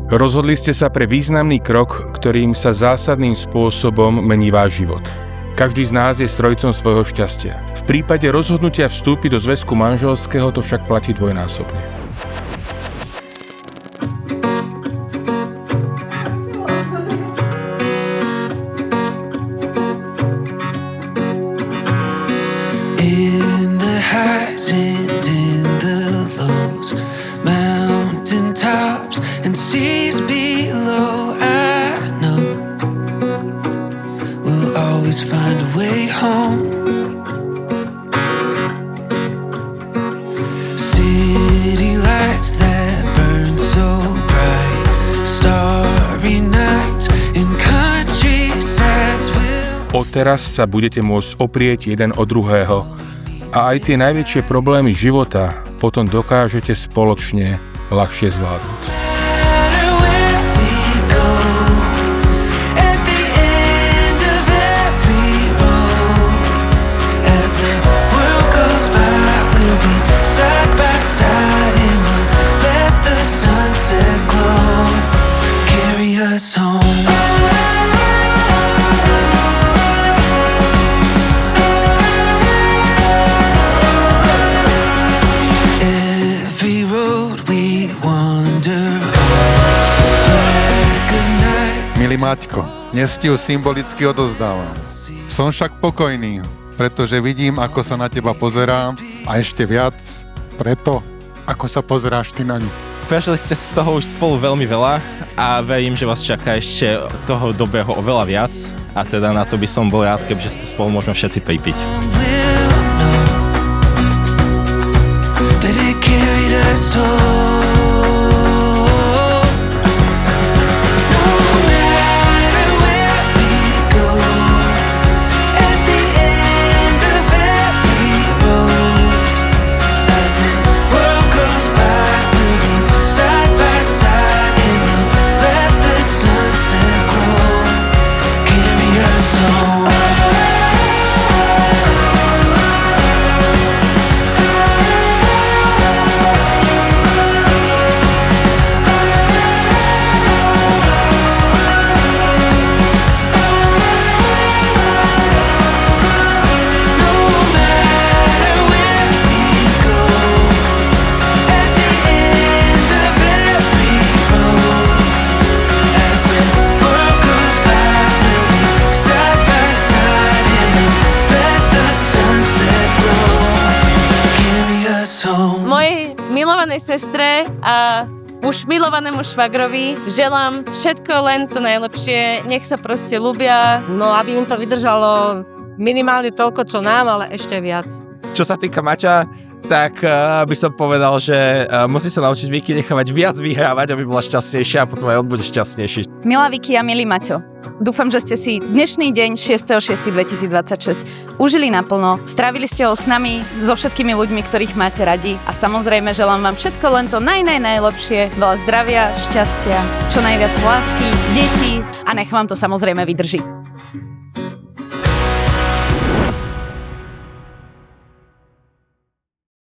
Rozhodli ste sa pre významný krok, ktorým sa zásadným spôsobom mení váš život. Každý z nás je strojcom svojho šťastia. V prípade rozhodnutia vstúpiť do zväzku manželského to však platí dvojnásobne. In the highs and in the lows, mountain tops and seas below, I know we'll always find a way home. City lights that burn so bright, starry nights in countrysides will... Odteraz sa budete môcť oprieť jeden od druhého a aj tie najväčšie problémy života potom dokážete spoločne ľahšie zvládnuť. Milý Maťko, dnes ti ju symbolicky odovzdávam. Som však pokojný, pretože vidím, ako sa na teba pozerám a ešte viac preto, ako sa pozeráš ty na ňu. Prežili ste z toho už spolu veľmi veľa a verím, že vás čaká ešte toho dobrého oveľa viac a teda na to by som bol rád, kebyže si to spolu môžeme všetci pripiť. Mojej milovanej sestre a už milovanému švagrovi želám všetko len to najlepšie, nech sa proste ľúbia. No, aby im to vydržalo minimálne toľko, čo nám, ale ešte viac. Čo sa týka Maťa, tak by som povedal, že musí sa naučiť Viki nechávať viac vyhrávať, aby bola šťastnejšia a potom aj on bude šťastnejší. Milá Viki a milý Maťo, dúfam, že ste si dnešný deň 6.6.2026 užili naplno, strávili ste ho s nami, so všetkými ľuďmi, ktorých máte radi a samozrejme želám vám všetko len to najlepšie, veľa zdravia, šťastia, čo najviac lásky, detí a nech vám to samozrejme vydrží.